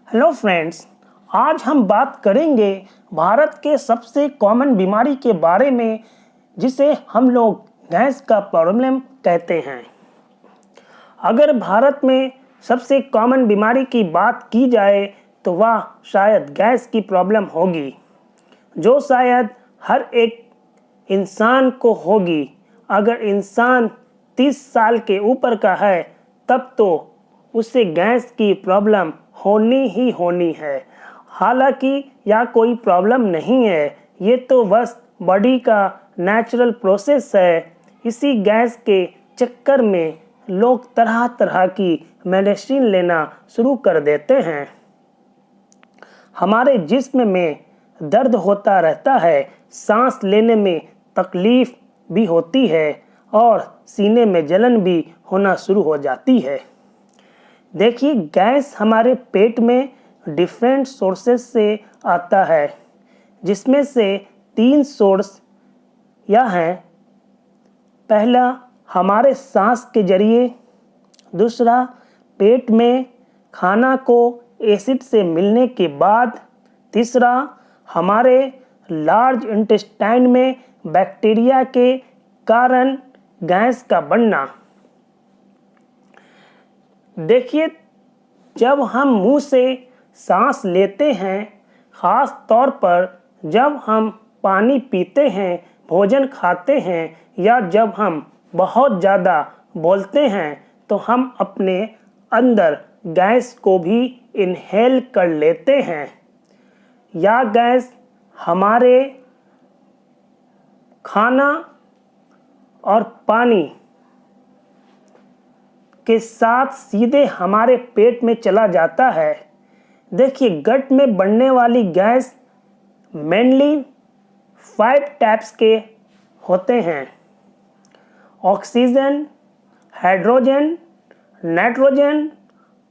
Hello friends, आज हम बात करेंगे भारत के सबसे कॉमन बीमारी के बारे में जिसे हम लोग गैस का प्रॉब्लम कहते हैं। अगर भारत में सबसे कॉमन बीमारी की बात की जाए तो वह शायद गैस की प्रॉब्लम होगी, जो शायद हर एक इंसान को होगी। अगर इंसान 30 साल के ऊपर का है तब तो उसे गैस की प्रॉब्लम होनी ही होनी है। हालांकि यह कोई प्रॉब्लम नहीं है, ये तो बस बॉडी का नेचुरल प्रोसेस है। इसी गैस के चक्कर में लोग तरह तरह की मेडिसिन लेना शुरू कर देते हैं। हमारे जिस्म में दर्द होता रहता है, सांस लेने में तकलीफ भी होती है और सीने में जलन भी होना शुरू हो जाती है। देखिए, गैस हमारे पेट में डिफरेंट सोर्सेस से आता है, जिसमें से 3 सोर्स यह हैं। पहला हमारे सांस के जरिए, दूसरा पेट में खाना को एसिड से मिलने के बाद, तीसरा हमारे लार्ज इंटेस्टाइन में बैक्टीरिया के कारण गैस का बनना। देखिए, जब हम मुंह से सांस लेते हैं, ख़ास तौर पर जब हम पानी पीते हैं, भोजन खाते हैं या जब हम बहुत ज़्यादा बोलते हैं तो हम अपने अंदर गैस को भी इनहेल कर लेते हैं। यह गैस हमारे खाना और पानी के साथ सीधे हमारे पेट में चला जाता है। देखिए, गट में बनने वाली गैस मेनली 5 टाइप्स के होते हैं: oxygen, hydrogen, nitrogen,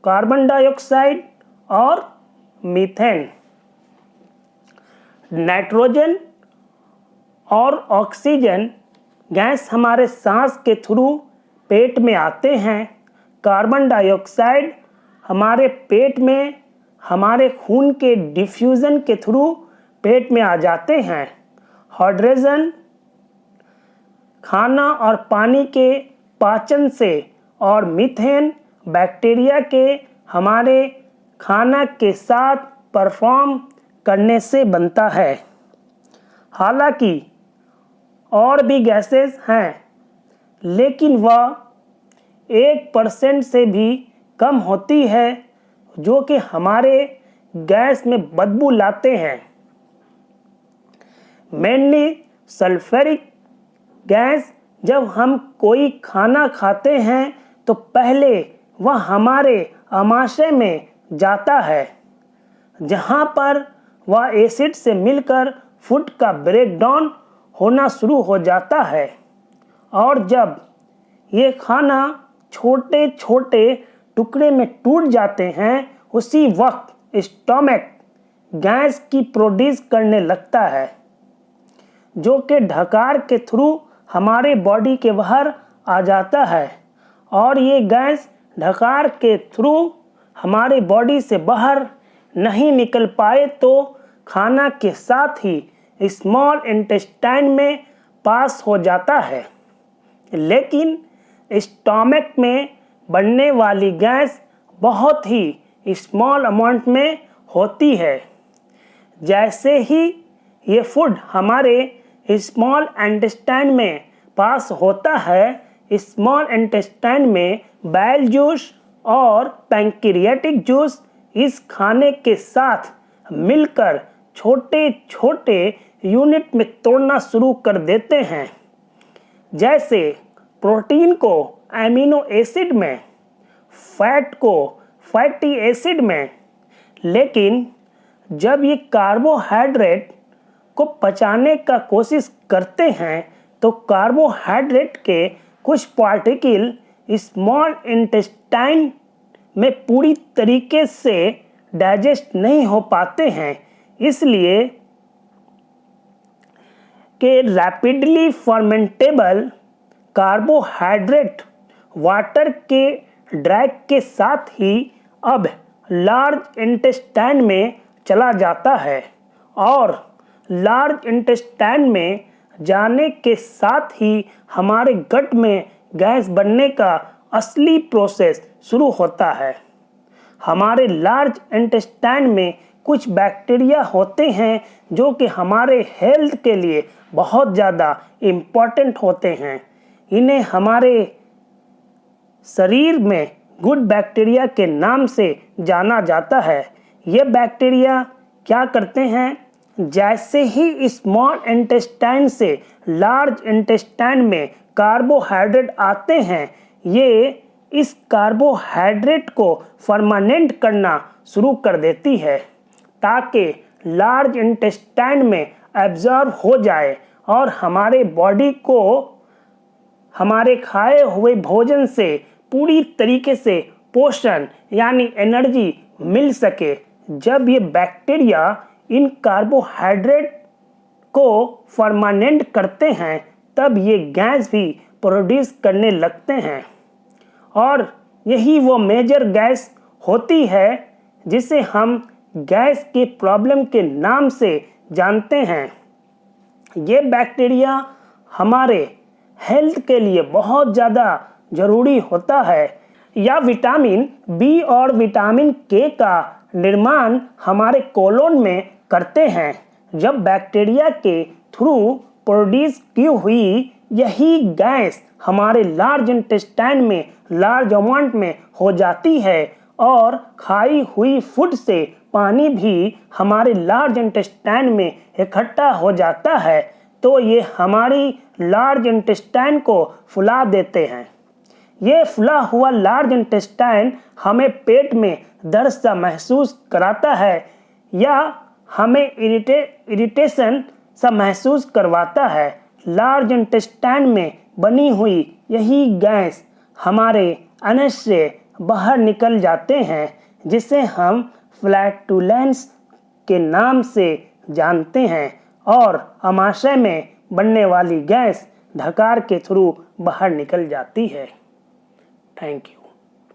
carbon dioxide और मीथेन। नाइट्रोजन और ऑक्सीजन गैस हमारे सांस के थ्रू पेट में आते हैं। कार्बन डाइऑक्साइड हमारे पेट में हमारे खून के डिफ्यूज़न के थ्रू पेट में आ जाते हैं। हाइड्रोजन खाना और पानी के पाचन से और मीथेन बैक्टीरिया के हमारे खाना के साथ परफॉर्म करने से बनता है। हालांकि और भी गैसेस हैं, लेकिन वह 1% से भी कम होती है, जो कि हमारे गैस में बदबू लाते हैं। मेनली सल्फ्यूरिक गैस जब हम कोई खाना खाते हैं तो पहले वह हमारे आमाशय में जाता है, जहां पर वह एसिड से मिलकर फूड का ब्रेकडाउन होना शुरू हो जाता है। और जब ये खाना छोटे छोटे टुकड़े में टूट जाते हैं, उसी वक्त स्टमक गैस की प्रोड्यूस करने लगता है, जो कि ढकार के थ्रू हमारे बॉडी के बाहर आ जाता है। और ये गैस ढकार के थ्रू हमारे बॉडी से बाहर नहीं निकल पाए तो खाना के साथ ही स्मॉल इंटेस्टाइन में पास हो जाता है। लेकिन स्टमक में बनने वाली गैस बहुत ही स्मॉल अमाउंट में होती है। जैसे ही ये फूड हमारे स्मॉल इंटेस्टाइन में पास होता है, स्मॉल इंटेस्टाइन में बाइल जूस और पैंक्रियाटिक जूस इस खाने के साथ मिलकर छोटे छोटे यूनिट में तोड़ना शुरू कर देते हैं। जैसे प्रोटीन को एमिनो एसिड में, फैट को फैटी एसिड में। लेकिन जब ये कार्बोहाइड्रेट को पचाने का कोशिश करते हैं तो कार्बोहाइड्रेट के कुछ पार्टिकल स्मॉल इंटेस्टाइन में पूरी तरीके से डाइजेस्ट नहीं हो पाते हैं, इसलिए कि रैपिडली फर्मेंटेबल कार्बोहाइड्रेट वाटर के ड्रैग के साथ ही अब लार्ज इंटेस्टाइन में चला जाता है और लार्ज इंटेस्टाइन में जाने के साथ ही हमारे गट में गैस बनने का असली प्रोसेस शुरू होता है। हमारे लार्ज इंटेस्टाइन में कुछ बैक्टीरिया होते हैं जो कि हमारे हेल्थ के लिए बहुत ज़्यादा इम्पॉर्टेंट होते हैं। इन्हें हमारे शरीर में गुड बैक्टीरिया के नाम से जाना जाता है। ये बैक्टीरिया क्या करते हैं? जैसे ही स्मॉल इंटेस्टाइन से लार्ज इंटेस्टाइन में कार्बोहाइड्रेट आते हैं, ये इस कार्बोहाइड्रेट को फर्मानेंट करना शुरू कर देती है ताकि लार्ज इंटेस्टाइन में एब्जॉर्ब हो जाए और हमारे बॉडी को हमारे खाए हुए भोजन से पूरी तरीके से पोषण यानी एनर्जी मिल सके। जब ये बैक्टीरिया इन कार्बोहाइड्रेट को फर्मानेंट करते हैं तब ये गैस भी प्रोड्यूस करने लगते हैं और यही वो मेजर गैस होती है जिसे हम गैस की प्रॉब्लम के नाम से जानते हैं। ये बैक्टीरिया हमारे हेल्थ के लिए बहुत ज़्यादा ज़रूरी होता है। या विटामिन बी और विटामिन के का निर्माण हमारे कोलोन में करते हैं। जब बैक्टीरिया के थ्रू प्रोड्यूस की हुई यही गैस हमारे लार्ज इंटेस्टाइन में लार्ज अमाउंट में हो जाती है और खाई हुई फूड से पानी भी हमारे लार्ज इंटेस्टाइन में इकट्ठा हो जाता है, तो ये हमारी लार्ज इंटेस्टाइन को फुला देते हैं। ये फुला हुआ लार्ज इंटेस्टाइन हमें पेट में दर्द सा महसूस कराता है या हमें इरिटेशन सा महसूस करवाता है। लार्ज इंटेस्टाइन में बनी हुई यही गैस हमारे अनस से बाहर निकल जाते हैं जिसे हम फ्लैटुलेंस के नाम से जानते हैं और आमाशय में बनने वाली गैस ढकार के थ्रू बाहर निकल जाती है। Thank you.